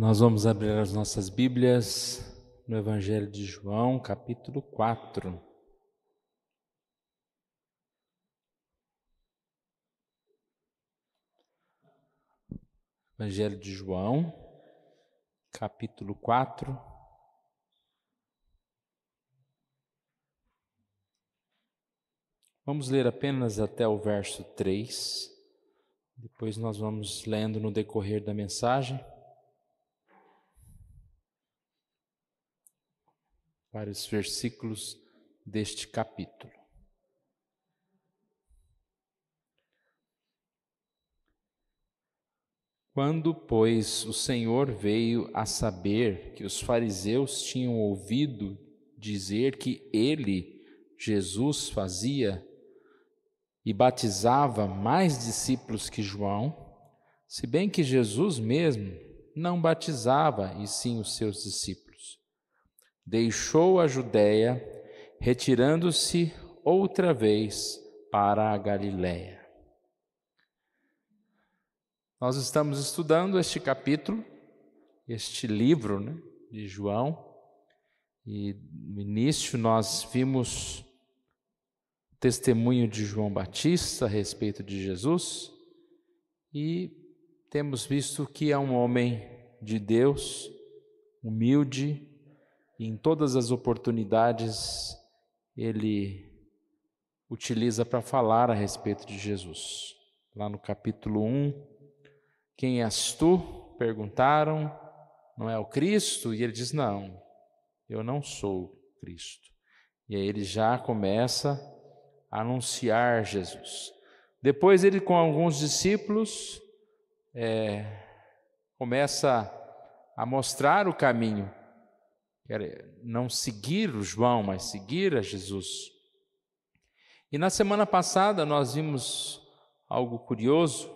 Nós vamos abrir as nossas Bíblias no Evangelho de João, capítulo 4. Evangelho de João, capítulo 4. Vamos ler apenas até o verso 3. Depois nós vamos lendo no decorrer da mensagem vários versículos deste capítulo. Quando, pois, o Senhor veio a saber que os fariseus tinham ouvido dizer que ele, Jesus, fazia e batizava mais discípulos que João, se bem que Jesus mesmo não batizava, e sim os seus discípulos, deixou a Judéia, retirando-se outra vez para a Galiléia. Nós estamos estudando este capítulo, este livro, de João, e no início nós vimos o testemunho de João Batista a respeito de Jesus e temos visto que é um homem de Deus, humilde, e em todas as oportunidades ele utiliza para falar a respeito de Jesus. Lá no capítulo 1, quem és tu? Perguntaram, não é o Cristo? E ele diz, não, eu não sou o Cristo. E aí ele já começa a anunciar Jesus. Depois ele, com alguns discípulos, começa a mostrar o caminho. Não seguir o João, mas seguir a Jesus. E na semana passada nós vimos algo curioso,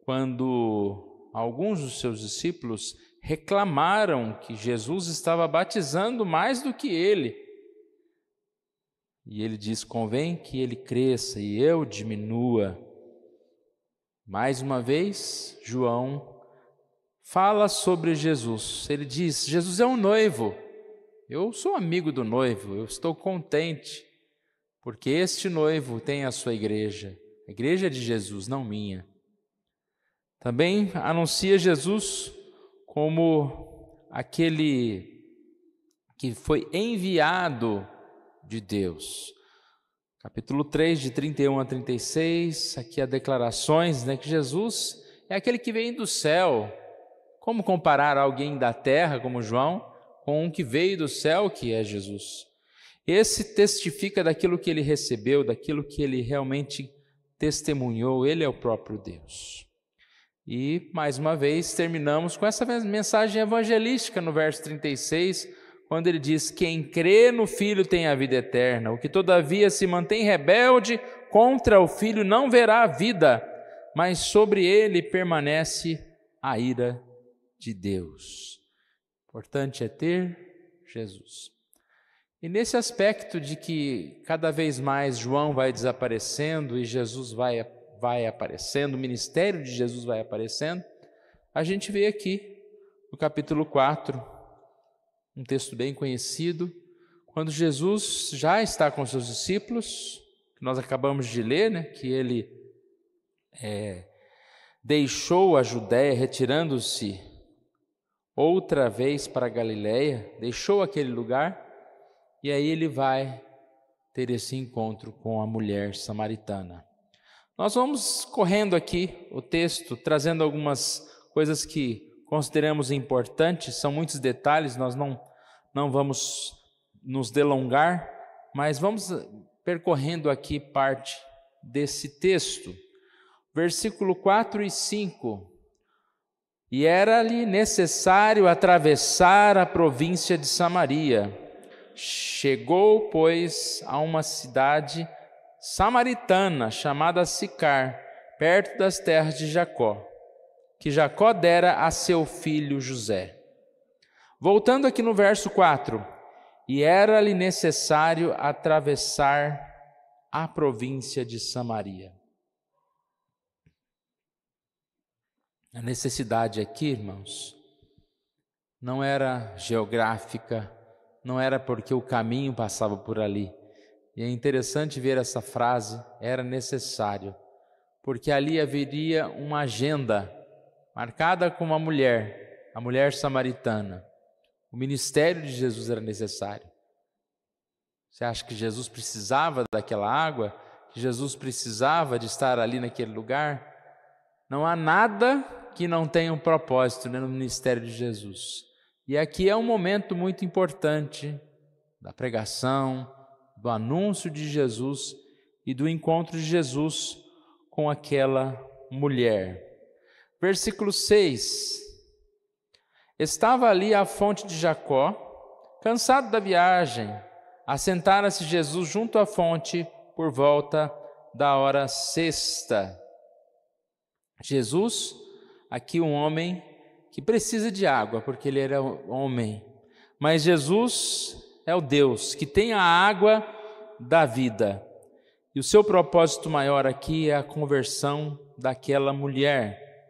quando alguns dos seus discípulos reclamaram que Jesus estava batizando mais do que ele. E ele diz, convém que ele cresça e eu diminua. Mais uma vez, João fala sobre Jesus. Ele diz, Jesus é um noivo. Eu sou amigo do noivo, eu estou contente, porque este noivo tem a sua igreja. A igreja é de Jesus, não minha. Também anuncia Jesus como aquele que foi enviado de Deus. Capítulo 3, de 31 a 36, aqui há declarações, que Jesus é aquele que vem do céu. Como comparar alguém da terra, como João, com um que veio do céu, que é Jesus? Esse testifica daquilo que ele recebeu, daquilo que ele realmente testemunhou, ele é o próprio Deus. E, mais uma vez, terminamos com essa mensagem evangelística no verso 36, quando ele diz, quem crê no Filho tem a vida eterna, o que todavia se mantém rebelde contra o Filho não verá a vida, mas sobre ele permanece a ira de Deus. Importante é ter Jesus. E nesse aspecto de que cada vez mais João vai desaparecendo e Jesus vai aparecendo, o ministério de Jesus vai aparecendo, a gente vê aqui no capítulo 4, um texto bem conhecido, quando Jesus já está com seus discípulos, que nós acabamos de ler, que ele deixou a Judéia, retirando-se outra vez para a Galiléia, deixou aquele lugar, e aí ele vai ter esse encontro com a mulher samaritana. Nós vamos correndo aqui o texto, trazendo algumas coisas que consideramos importantes, são muitos detalhes, nós não vamos nos delongar, mas vamos percorrendo aqui parte desse texto. Versículo 4 e 5. E era-lhe necessário atravessar a província de Samaria. Chegou, pois, a uma cidade samaritana, chamada Sicar, perto das terras de Jacó, que Jacó dera a seu filho José. Voltando aqui no verso 4, e era-lhe necessário atravessar a província de Samaria. A necessidade aqui, irmãos, não era geográfica, não era porque o caminho passava por ali. E é interessante ver essa frase, era necessário, porque ali haveria uma agenda marcada com uma mulher, a mulher samaritana. O ministério de Jesus era necessário. Você acha que Jesus precisava daquela água? Que Jesus precisava de estar ali naquele lugar? Não há nada que não tenha um propósito, né, no ministério de Jesus. E aqui é um momento muito importante da pregação, do anúncio de Jesus e do encontro de Jesus com aquela mulher. Versículo 6. Estava ali a fonte de Jacó, cansado da viagem. Assentara-se Jesus junto à fonte por volta da hora sexta. Jesus, aqui um homem que precisa de água, porque ele era homem. Mas Jesus é o Deus que tem a água da vida. E o seu propósito maior aqui é a conversão daquela mulher.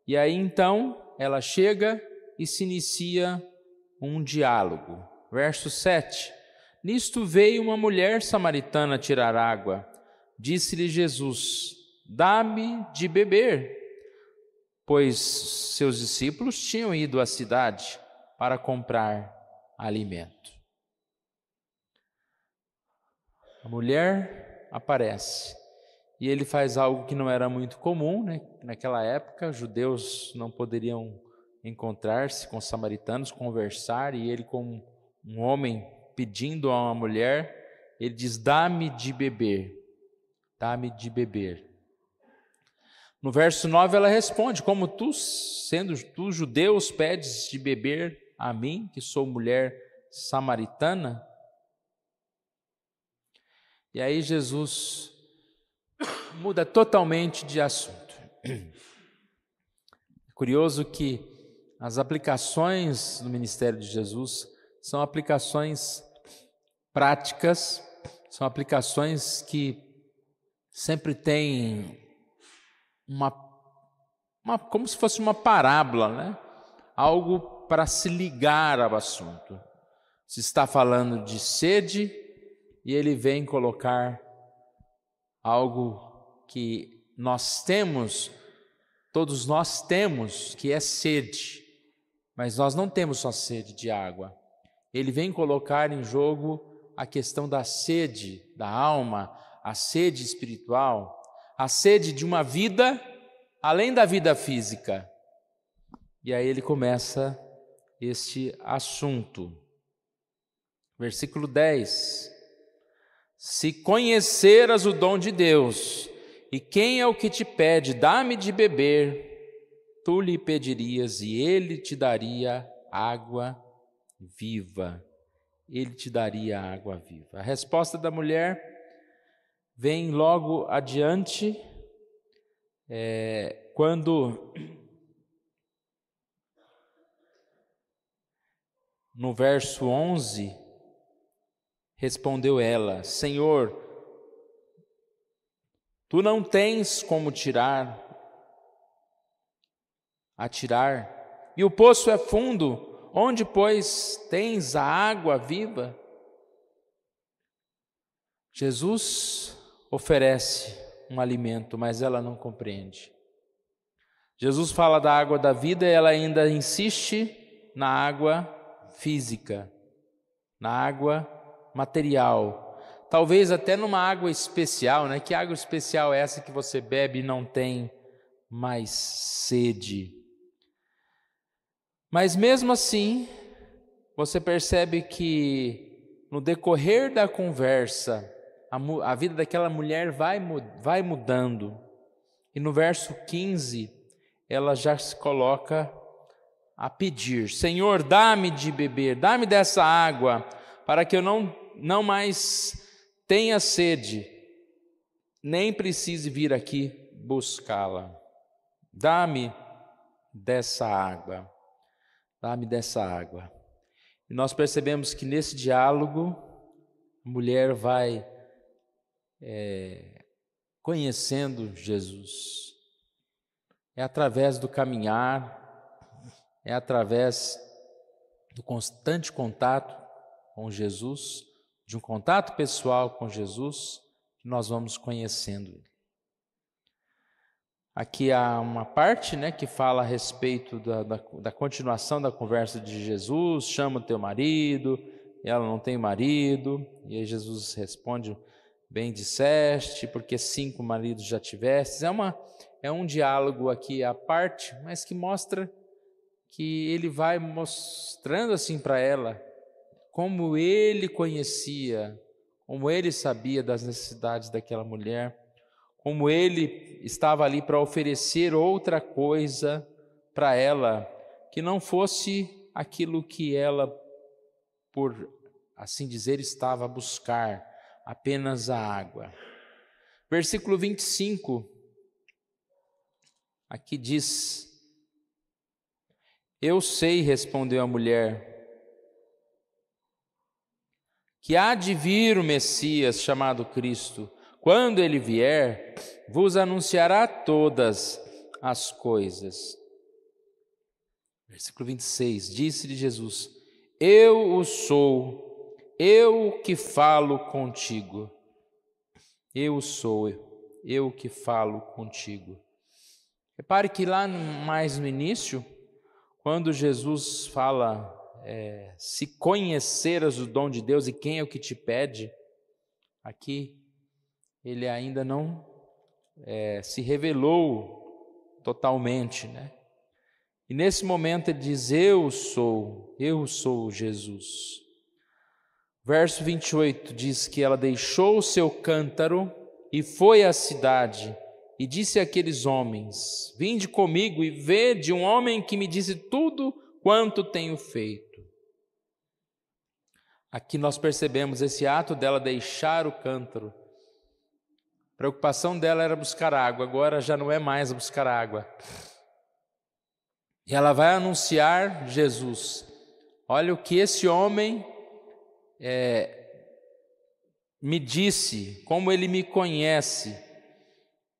E aí então ela chega e se inicia um diálogo. Verso 7. Nisto veio uma mulher samaritana tirar água. Disse-lhe Jesus: dá-me de beber. Pois seus discípulos tinham ido à cidade para comprar alimento. A mulher aparece e ele faz algo que não era muito comum, né? Naquela época, judeus não poderiam encontrar-se com samaritanos, conversar, e ele, como um homem pedindo a uma mulher, ele diz: dá-me de beber, dá-me de beber. No verso 9 ela responde: como tu, sendo tu judeus, pedes de beber a mim, que sou mulher samaritana? E aí Jesus muda totalmente de assunto. É curioso que as aplicações do ministério de Jesus são aplicações práticas, são aplicações que sempre têm como se fosse uma parábola, né? Algo para se ligar ao assunto. Se está falando de sede, e ele vem colocar algo que nós temos, todos nós temos, que é sede, mas nós não temos só sede de água. Ele vem colocar em jogo a questão da sede da alma, a sede espiritual, a sede de uma vida além da vida física. E aí ele começa este assunto. Versículo 10. Se conheceras o dom de Deus, e quem é o que te pede, dá-me de beber, tu lhe pedirias e ele te daria água viva. Ele te daria água viva. A resposta da mulher vem logo adiante, quando no verso 11, respondeu ela: Senhor, tu não tens como atirar, e o poço é fundo, onde, pois, tens a água viva? Jesus oferece um alimento, mas ela não compreende. Jesus fala da água da vida e ela ainda insiste na água física, na água material, talvez até numa água especial, né? Que água especial é essa que você bebe e não tem mais sede? Mas mesmo assim, você percebe que no decorrer da conversa, a vida daquela mulher vai mudando. E no verso 15, ela já se coloca a pedir: Senhor, dá-me de beber, dá-me dessa água, para que eu não mais tenha sede, nem precise vir aqui buscá-la. Dá-me dessa água, dá-me dessa água. E nós percebemos que nesse diálogo, a mulher vai conhecendo Jesus. É através do caminhar, é através do constante contato com Jesus, de um contato pessoal com Jesus, que nós vamos conhecendo Ele. Aqui há uma parte, que fala a respeito da continuação da conversa de Jesus: chama o teu marido, e ela não tem marido, e aí Jesus responde: bem disseste, porque 5 maridos já tivestes. É um diálogo aqui à parte, mas que mostra que ele vai mostrando assim para ela como ele conhecia, como ele sabia das necessidades daquela mulher, como ele estava ali para oferecer outra coisa para ela, que não fosse aquilo que ela, por assim dizer, estava a buscar, apenas a água. Versículo 25, aqui diz: eu sei, respondeu a mulher, que há de vir o Messias, chamado Cristo. Quando ele vier, vos anunciará todas as coisas. Versículo 26, disse-lhe Jesus: eu o sou, eu que falo contigo. Eu sou, eu que falo contigo. Repare que lá mais no início, quando Jesus fala, se conheceras o dom de Deus e quem é o que te pede, aqui ele ainda não se revelou totalmente, E nesse momento ele diz: eu sou Jesus. Verso 28 diz que ela deixou o seu cântaro e foi à cidade e disse àqueles homens: vinde comigo e vede um homem que me disse tudo quanto tenho feito. Aqui nós percebemos esse ato dela deixar o cântaro. A preocupação dela era buscar água, agora já não é mais buscar água. E ela vai anunciar Jesus. Olha o que esse homem me disse, como ele me conhece.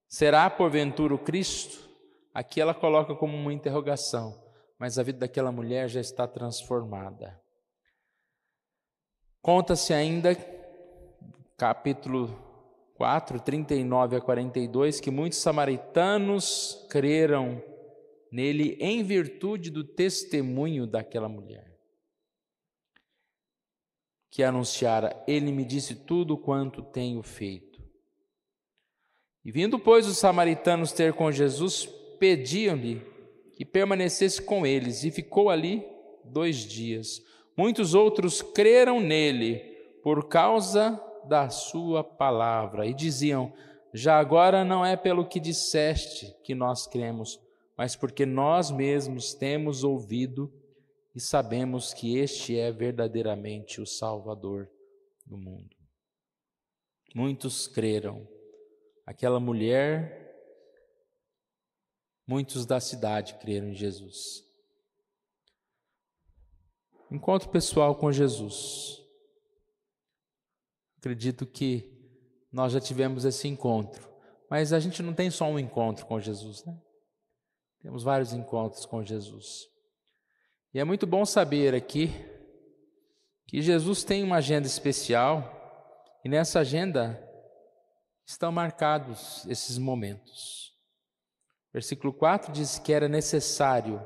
Será porventura o Cristo? Aqui ela coloca como uma interrogação, mas a vida daquela mulher já está transformada. Conta-se ainda, capítulo 4, 39 a 42, que muitos samaritanos creram nele em virtude do testemunho daquela mulher, que anunciara: ele me disse tudo quanto tenho feito. E vindo, pois, os samaritanos ter com Jesus, pediam-lhe que permanecesse com eles, e ficou ali 2 dias. Muitos outros creram nele por causa da sua palavra, e diziam: já agora não é pelo que disseste que nós cremos, mas porque nós mesmos temos ouvido e sabemos que este é verdadeiramente o Salvador do mundo. Muitos creram. Aquela mulher, muitos da cidade creram em Jesus. Encontro pessoal com Jesus. Acredito que nós já tivemos esse encontro, mas a gente não tem só um encontro com Jesus, Temos vários encontros com Jesus. E é muito bom saber aqui que Jesus tem uma agenda especial, e nessa agenda estão marcados esses momentos. Versículo 4 diz que era necessário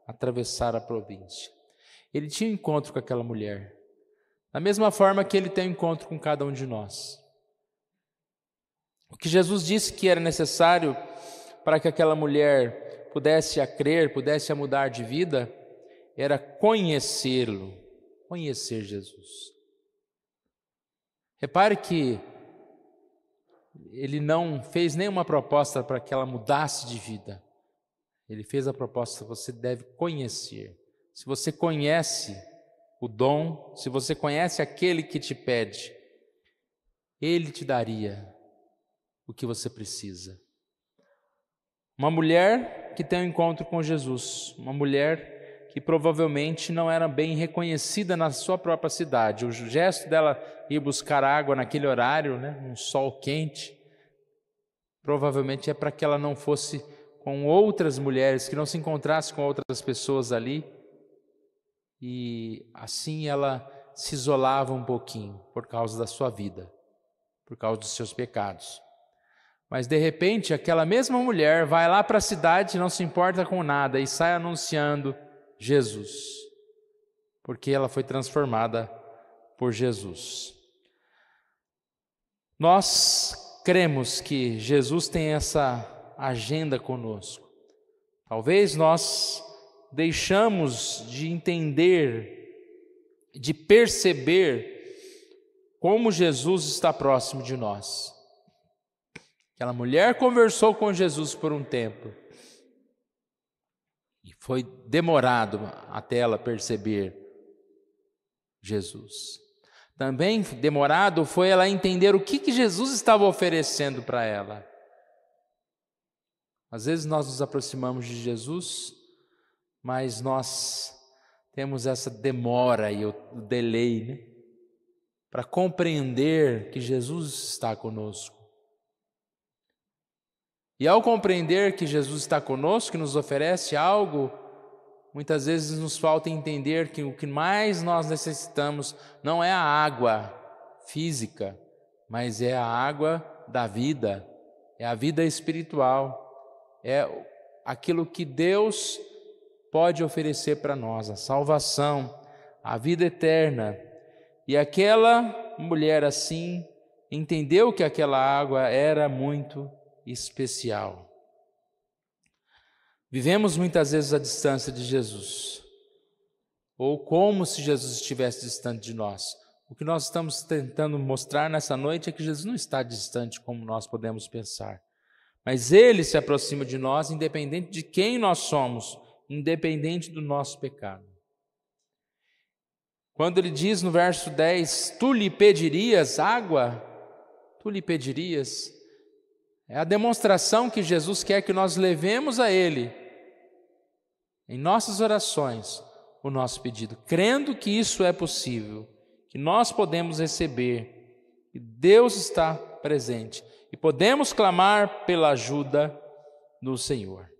atravessar a província. Ele tinha um encontro com aquela mulher, da mesma forma que ele tem um encontro com cada um de nós. O que Jesus disse que era necessário para que aquela mulher pudesse a crer, pudesse a mudar de vida, era conhecê-lo, conhecer Jesus. Repare que ele não fez nenhuma proposta para que ela mudasse de vida. Ele fez a proposta: você deve conhecer. Se você conhece o dom, se você conhece aquele que te pede, ele te daria o que você precisa. Uma mulher que tem um encontro com Jesus, uma mulher que provavelmente não era bem reconhecida na sua própria cidade. O gesto dela ir buscar água naquele horário, um sol quente, provavelmente é para que ela não fosse com outras mulheres, que não se encontrasse com outras pessoas ali. e assim ela se isolava um pouquinho por causa da sua vida, por causa dos seus pecados. Mas de repente aquela mesma mulher vai lá para a cidade, não se importa com nada e sai anunciando Jesus, porque ela foi transformada por Jesus. Nós cremos que Jesus tem essa agenda conosco. Talvez nós deixamos de entender, de perceber como Jesus está próximo de nós. Aquela mulher conversou com Jesus por um tempo e foi demorado até ela perceber Jesus. Também demorado foi ela entender o que Jesus estava oferecendo para ela. Às vezes nós nos aproximamos de Jesus, mas nós temos essa demora e o delay, né? Para compreender que Jesus está conosco. E ao compreender que Jesus está conosco, que nos oferece algo, muitas vezes nos falta entender que o que mais nós necessitamos não é a água física, mas é a água da vida, é a vida espiritual, é aquilo que Deus pode oferecer para nós, a salvação, a vida eterna. E aquela mulher assim entendeu que aquela água era muito especial. Vivemos muitas vezes a distância de Jesus, ou como se Jesus estivesse distante de nós. O que nós estamos tentando mostrar nessa noite é que Jesus não está distante como nós podemos pensar, mas Ele se aproxima de nós independente de quem nós somos, independente do nosso pecado. Quando Ele diz no verso 10, tu lhe pedirias água? Tu lhe pedirias? É a demonstração que Jesus quer que nós levemos a Ele, em nossas orações, o nosso pedido, crendo que isso é possível, que nós podemos receber, que Deus está presente e podemos clamar pela ajuda do Senhor.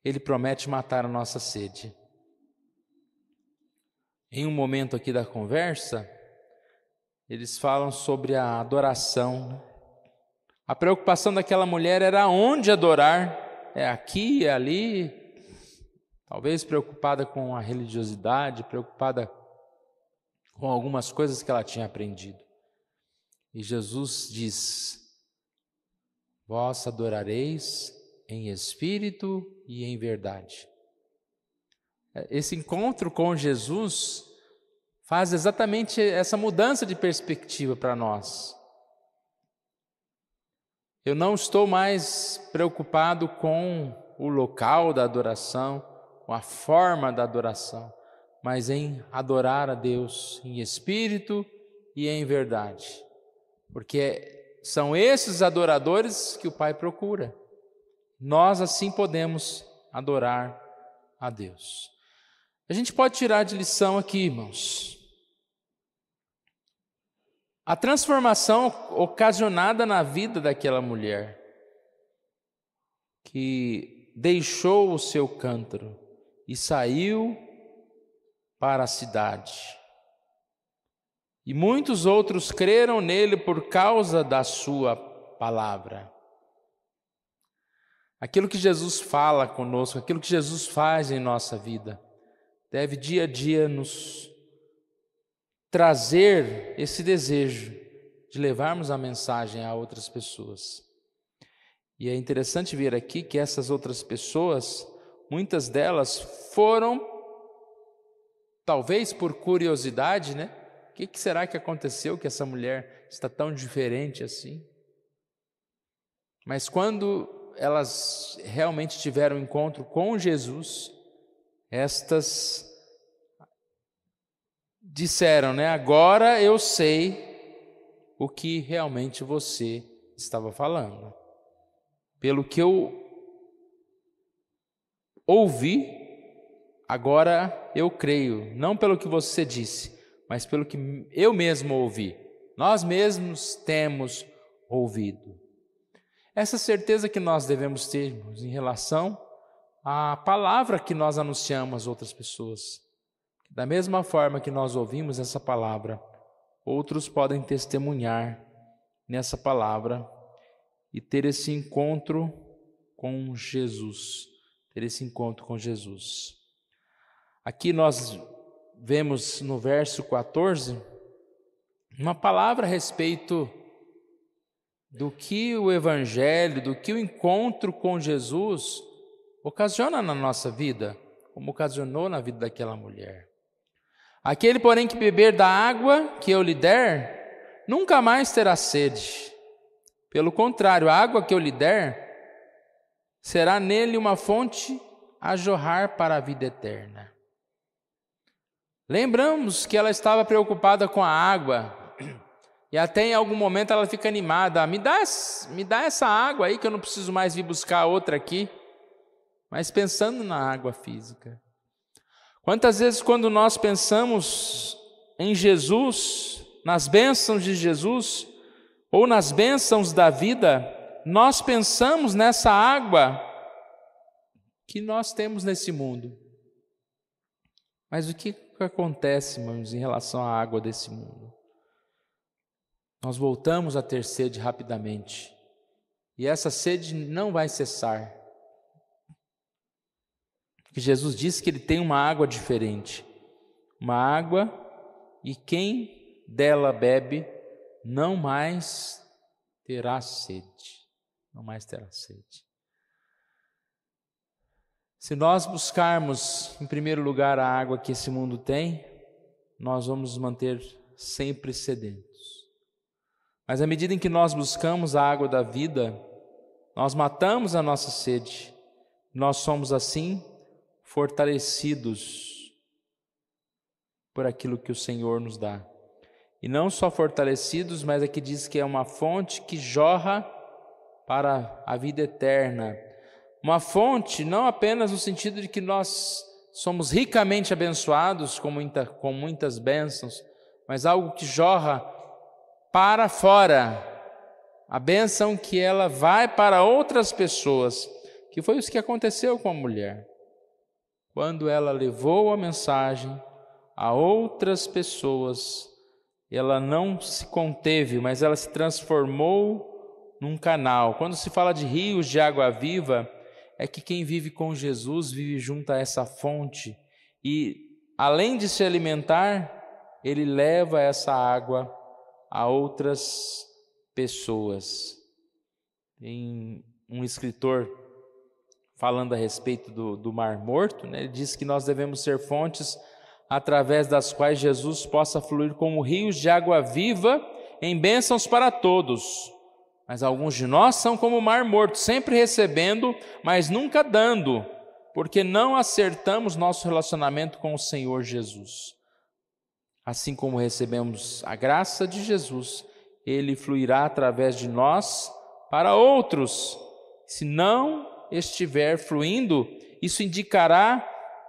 Ele promete matar a nossa sede. Em um momento aqui da conversa, eles falam sobre a adoração. A preocupação daquela mulher era onde adorar, é aqui, é ali, talvez preocupada com a religiosidade, preocupada com algumas coisas que ela tinha aprendido. E Jesus diz, vós adorareis em espírito e em verdade. Esse encontro com Jesus faz exatamente essa mudança de perspectiva para nós. Eu não estou mais preocupado com o local da adoração, com a forma da adoração, mas em adorar a Deus em espírito e em verdade. Porque são esses adoradores que o Pai procura. Nós assim podemos adorar a Deus. A gente pode tirar de lição aqui, irmãos, a transformação ocasionada na vida daquela mulher, que deixou o seu cântaro e saiu para a cidade. E muitos outros creram nele por causa da sua palavra. Aquilo que Jesus fala conosco, aquilo que Jesus faz em nossa vida, deve dia a dia nos trazer esse desejo de levarmos a mensagem a outras pessoas. E é interessante ver aqui que essas outras pessoas, muitas delas foram, talvez por curiosidade, né? O que será que aconteceu que essa mulher está tão diferente assim? Mas quando elas realmente tiveram um encontro com Jesus, estas disseram, né? Agora eu sei o que realmente você estava falando. Pelo que eu ouvi, agora eu creio. Não pelo que você disse, mas pelo que eu mesmo ouvi. Nós mesmos temos ouvido. Essa certeza que nós devemos ter, irmãos, em relação a palavra que nós anunciamos às outras pessoas. Da mesma forma que nós ouvimos essa palavra, outros podem testemunhar nessa palavra e ter esse encontro com Jesus. Ter esse encontro com Jesus. Aqui nós vemos no verso 14 uma palavra a respeito do que o Evangelho, do que o encontro com Jesus ocasiona na nossa vida, como ocasionou na vida daquela mulher. Aquele, porém, que beber da água que eu lhe der, nunca mais terá sede. Pelo contrário, a água que eu lhe der será nele uma fonte a jorrar para a vida eterna. Lembramos que ela estava preocupada com a água, e até em algum momento ela fica animada: me dá essa água aí que eu não preciso mais vir buscar outra aqui. Mas pensando na água física. Quantas vezes quando nós pensamos em Jesus, nas bênçãos de Jesus, ou nas bênçãos da vida, nós pensamos nessa água que nós temos nesse mundo. Mas o que acontece, irmãos, em relação à água desse mundo? Nós voltamos a ter sede rapidamente, e essa sede não vai cessar. Porque Jesus disse que ele tem uma água diferente, uma água, e quem dela bebe não mais terá sede, não mais terá sede. Se nós buscarmos, em primeiro lugar, a água que esse mundo tem, nós vamos nos manter sempre sedentos. Mas à medida em que nós buscamos a água da vida, nós matamos a nossa sede. Nós somos assim fortalecidos por aquilo que o Senhor nos dá. E não só fortalecidos, mas aqui diz que é uma fonte que jorra para a vida eterna. Uma fonte não apenas no sentido de que nós somos ricamente abençoados com muitas bênçãos, mas algo que jorra para fora. A bênção que ela vai para outras pessoas, que foi isso que aconteceu com a mulher. Quando ela levou a mensagem a outras pessoas, ela não se conteve, mas ela se transformou num canal. Quando se fala de rios de água viva, é que quem vive com Jesus vive junto a essa fonte e, além de se alimentar, ele leva essa água a outras pessoas. Tem um escritor falando a respeito do Mar Morto, né? Ele diz que nós devemos ser fontes através das quais Jesus possa fluir como rios de água viva em bênçãos para todos. Mas alguns de nós são como o Mar Morto, sempre recebendo, mas nunca dando, porque não acertamos nosso relacionamento com o Senhor Jesus. Assim como recebemos a graça de Jesus, Ele fluirá através de nós para outros. Se não estiver fluindo, isso indicará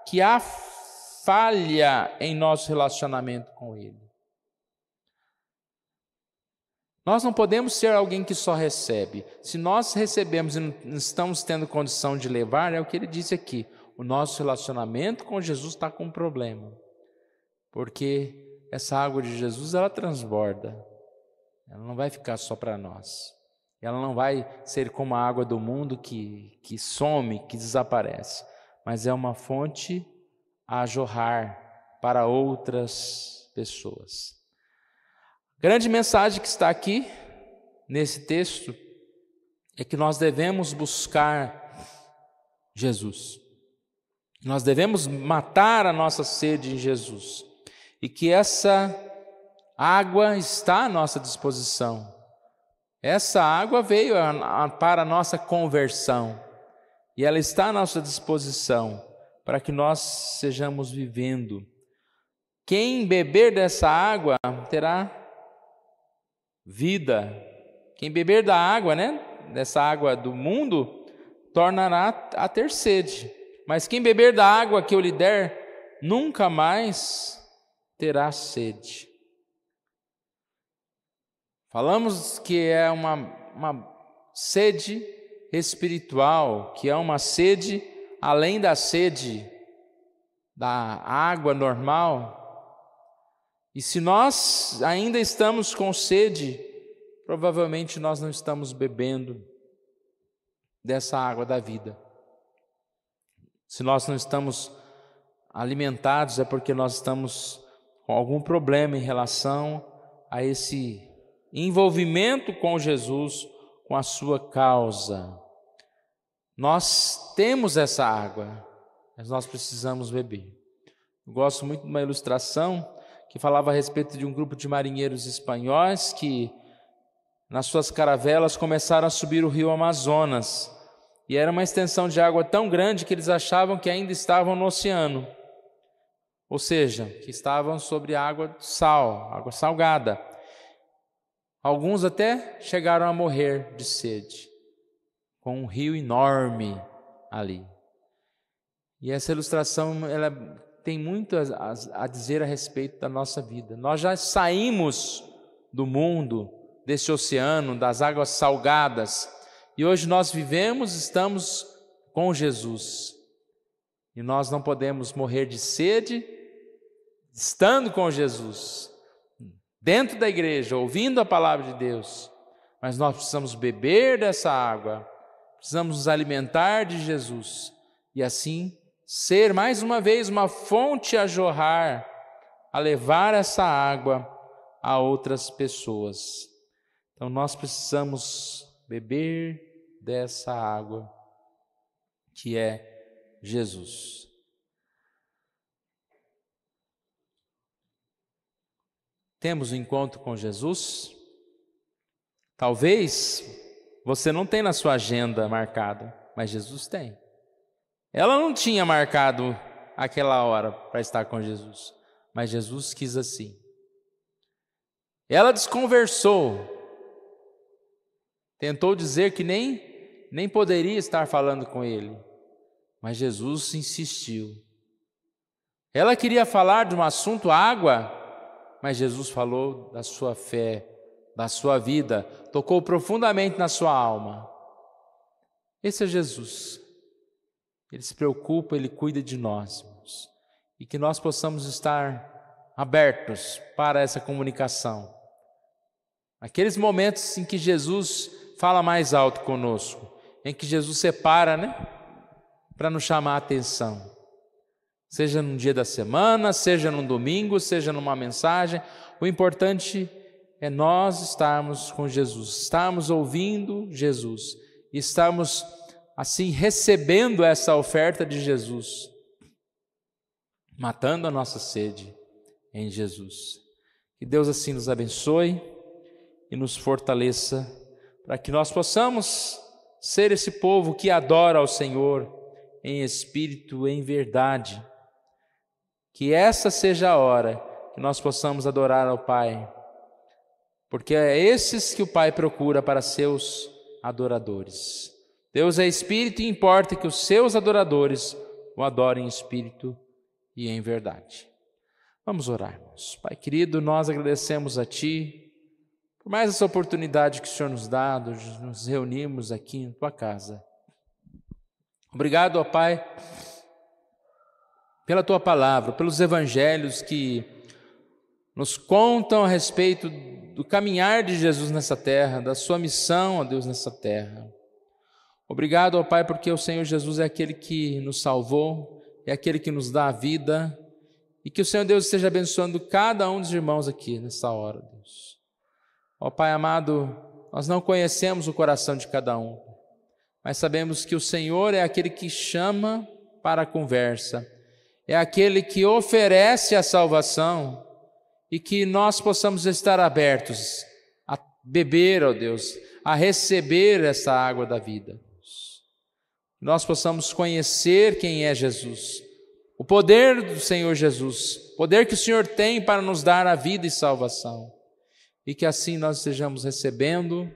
que há falha em nosso relacionamento com Ele. Nós não podemos ser alguém que só recebe. Se nós recebemos e não estamos tendo condição de levar, é o que ele disse aqui, o nosso relacionamento com Jesus está com um problema. Porque essa água de Jesus, ela transborda. Ela não vai ficar só para nós. Ela não vai ser como a água do mundo que some, que desaparece. Mas é uma fonte a jorrar para outras pessoas. A grande mensagem que está aqui, nesse texto, é que nós devemos buscar Jesus. Nós devemos matar a nossa sede em Jesus. E que essa água está à nossa disposição. Essa água veio para a nossa conversão. E ela está à nossa disposição para que nós sejamos vivendo. Quem beber dessa água terá vida. Quem beber da água, dessa água do mundo, tornará a ter sede. Mas quem beber da água que eu lhe der, nunca mais terá sede. Falamos que é uma sede espiritual, que é uma sede além da sede da água normal. E se nós ainda estamos com sede, provavelmente nós não estamos bebendo dessa água da vida. Se nós não estamos alimentados, é porque nós estamos com algum problema em relação a esse envolvimento com Jesus, com a sua causa. Nós temos essa água, mas nós precisamos beber. Eu gosto muito de uma ilustração que falava a respeito de um grupo de marinheiros espanhóis que, nas suas caravelas, começaram a subir o rio Amazonas. E era uma extensão de água tão grande que eles achavam que ainda estavam no oceano. Ou seja, que estavam sobre água salgada. Alguns até chegaram a morrer de sede, com um rio enorme ali. E essa ilustração, ela tem muito a dizer a respeito da nossa vida. Nós já saímos do mundo, desse oceano, das águas salgadas, e hoje nós estamos com Jesus. E nós não podemos morrer de sede, estando com Jesus, dentro da igreja, ouvindo a palavra de Deus. Mas nós precisamos beber dessa água, precisamos nos alimentar de Jesus, e assim ser mais uma vez uma fonte a jorrar, a levar essa água a outras pessoas. Então nós precisamos beber dessa água que é Jesus. Temos um encontro com Jesus? Talvez você não tenha na sua agenda marcado, mas Jesus tem. Ela não tinha marcado aquela hora para estar com Jesus, mas Jesus quis assim. Ela desconversou, tentou dizer que nem poderia estar falando com ele, mas Jesus insistiu. Ela queria falar de um assunto, água, mas Jesus falou da sua fé, da sua vida, tocou profundamente na sua alma. Esse é Jesus. Ele se preocupa, Ele cuida de nós, irmãos. E que nós possamos estar abertos para essa comunicação. Aqueles momentos em que Jesus fala mais alto conosco, em que Jesus separa, para nos chamar a atenção. Seja num dia da semana, seja num domingo, seja numa mensagem. O importante é nós estarmos com Jesus, estarmos ouvindo Jesus, estarmos assim recebendo essa oferta de Jesus, matando a nossa sede em Jesus. Que Deus assim nos abençoe e nos fortaleça, para que nós possamos ser esse povo que adora ao Senhor em espírito e em verdade. Que essa seja a hora que nós possamos adorar ao Pai, porque é esses que o Pai procura para seus adoradores. Deus é espírito e importa que os seus adoradores o adorem em espírito e em verdade. Vamos orar, irmãos. Pai querido, nós agradecemos a Ti por mais essa oportunidade que o Senhor nos dá, de nos reunirmos aqui em Tua casa. Obrigado, ó Pai, pela Tua palavra, pelos evangelhos que nos contam a respeito do caminhar de Jesus nessa terra, da sua missão, ó Deus, nessa terra. Obrigado, ó Pai, porque o Senhor Jesus é aquele que nos salvou, é aquele que nos dá a vida, e que o Senhor Deus esteja abençoando cada um dos irmãos aqui nessa hora, Deus. Ó Pai amado, nós não conhecemos o coração de cada um, mas sabemos que o Senhor é aquele que chama para a conversa, é aquele que oferece a salvação, e que nós possamos estar abertos a beber, ó Deus, a receber essa água da vida. Nós possamos conhecer quem é Jesus, o poder do Senhor Jesus, o poder que o Senhor tem para nos dar a vida e salvação, e que assim nós estejamos recebendo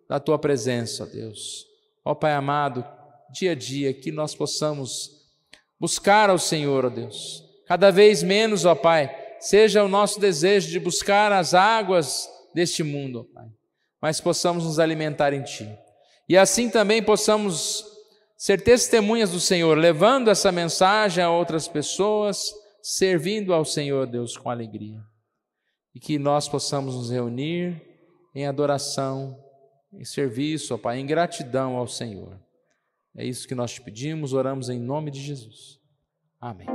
da Tua presença, ó Deus. Ó Pai amado, dia a dia que nós possamos buscar ao Senhor, ó Deus, cada vez menos, ó Pai, seja o nosso desejo de buscar as águas deste mundo, ó Pai, mas possamos nos alimentar em Ti, e assim também possamos ser testemunhas do Senhor, levando essa mensagem a outras pessoas, servindo ao Senhor Deus com alegria. E que nós possamos nos reunir em adoração, em serviço, ó Pai, em gratidão ao Senhor. É isso que nós te pedimos, oramos em nome de Jesus. Amém.